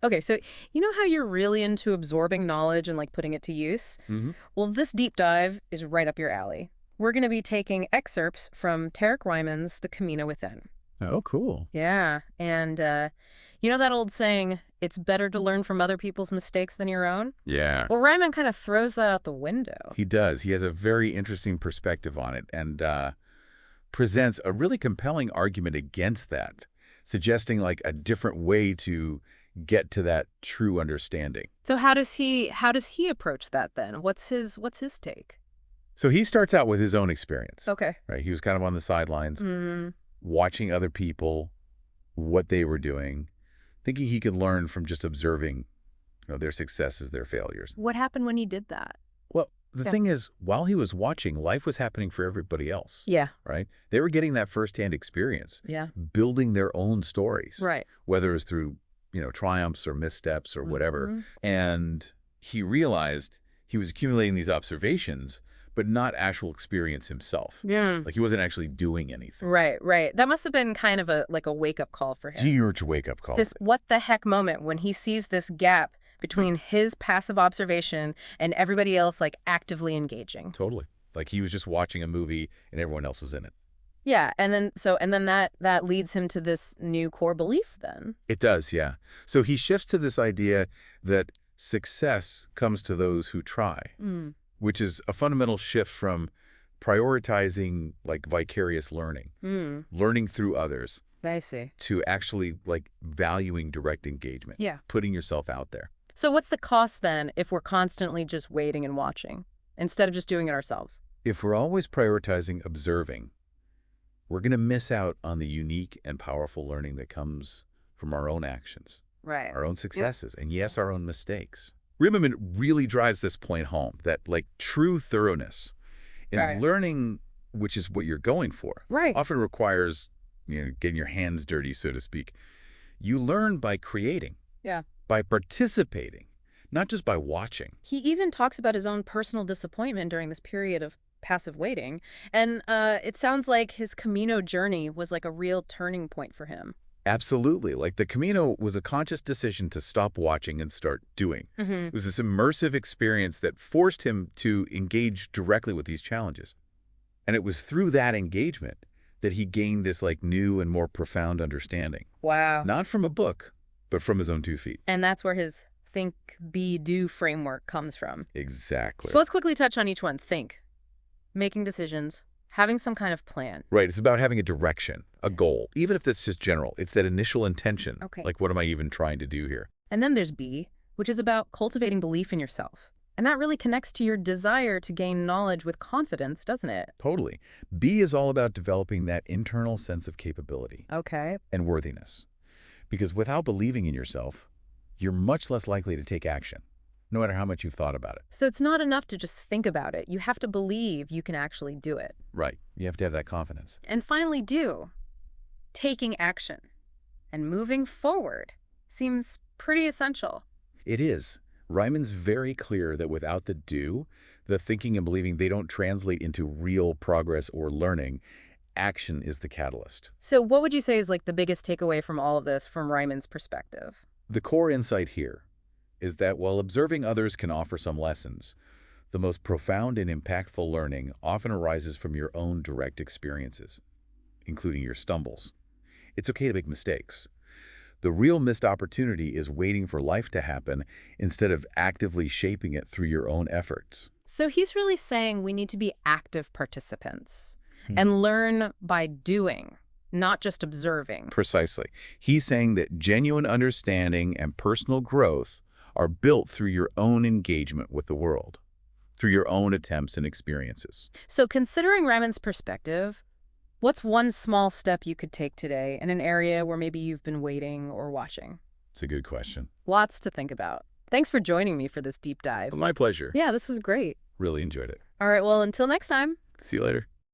Okay, so you know how you're really into absorbing knowledge and like putting it to use? Hmm. Well, this deep dive is right up your alley. We're going to be taking excerpts from Tarek Ryman's The Camino Within. Oh, cool. Yeah, and you know that old saying, it's better to learn from other people's mistakes than your own? Yeah, Well, Ryman kind of throws that out the window. he does. He has a very interesting perspective on it and presents a really compelling argument against that, suggesting like a different way to get to that true understanding. So how does he approach that then? What's his take? So he starts out with his own experience, Okay. right? He was kind of on the sidelines, Mm, watching other people, what they were doing, thinking he could learn from just observing, their successes, their failures. what happened when he did that? Well, the Yeah. thing is, while he was watching, life was happening for everybody else, Yeah. right? They were getting that firsthand experience, Yeah. building their own stories, Right. whether it was through, triumphs or missteps or whatever. Mhm. And he realized he was accumulating these observations, but not actual experience himself. Yeah. Like he wasn't actually doing anything. Right, right. That must have been kind of a wake-up call for him. Huge wake-up call. This what the heck moment when he sees this gap between his passive observation and everybody else like actively engaging. Totally. Like he was just watching a movie and everyone else was in it. Yeah, and then that leads him to this new core belief then. It does, yeah. So he shifts to this idea that success comes to those who try, Mm. which is a fundamental shift from prioritizing like vicarious learning, Mm. learning through others, I see. to actually like valuing direct engagement, Yeah. putting yourself out there. So what's the cost then if we're constantly just waiting and watching instead of just doing it ourselves? If we're always prioritizing observing, we're going to miss out on the unique and powerful learning that comes from our own actions, Right. our own successes, and yes, our own mistakes. Rimmerman really drives this point home that like true thoroughness in Right. learning, which is what you're going for, Right. often requires, getting your hands dirty, so to speak. You learn by creating, Yeah. by participating, not just by watching. He even talks about his own personal disappointment during this period of passive waiting, and it sounds like his Camino journey was like a real turning point for him. Absolutely. Like the Camino was a conscious decision to stop watching and start doing. Mm-hmm. It was this immersive experience that forced him to engage directly with these challenges. And it was through that engagement that he gained this like new and more profound understanding. Wow. Not from a book, but from his own 2 feet. And that's where his think, be, do framework comes from. Exactly. So let's quickly touch on each one. Think, making decisions, having some kind of plan. Right. It's about having a direction, a goal, even if it's just general. It's that initial intention. Okay. Like, what am I even trying to do here? And then there's be, which is about cultivating belief in yourself. And that really connects to your desire to gain knowledge with confidence, doesn't it? Totally. B is all about developing that internal sense of capability Okay. and worthiness. Because without believing in yourself, you're much less likely to take action, no matter how much you've thought about it. So it's not enough to just think about it. You have to believe you can actually do it. Right. You have to have that confidence. And finally, do. Taking action and moving forward seems pretty essential. It is. Ryman's very clear that without the do, the thinking and believing, they don't translate into real progress or learning. Action is the catalyst. So what would you say is like the biggest takeaway from all of this from Ryman's perspective? The core insight here is that while observing others can offer some lessons, the most profound and impactful learning often arises from your own direct experiences, including your stumbles. It's okay to make mistakes. The real missed opportunity is waiting for life to happen instead of actively shaping it through your own efforts. So he's really saying we need to be active participants and learn by doing, not just observing. Precisely. He's saying that genuine understanding and personal growth are built through your own engagement with the world, through your own attempts and experiences. So considering Ryman's perspective, what's one small step you could take today in an area where maybe you've been waiting or watching? It's a good question. Lots to think about. Thanks for joining me for this deep dive. My pleasure. Yeah, this was great. Really enjoyed it. All right, well, until next time. See you later.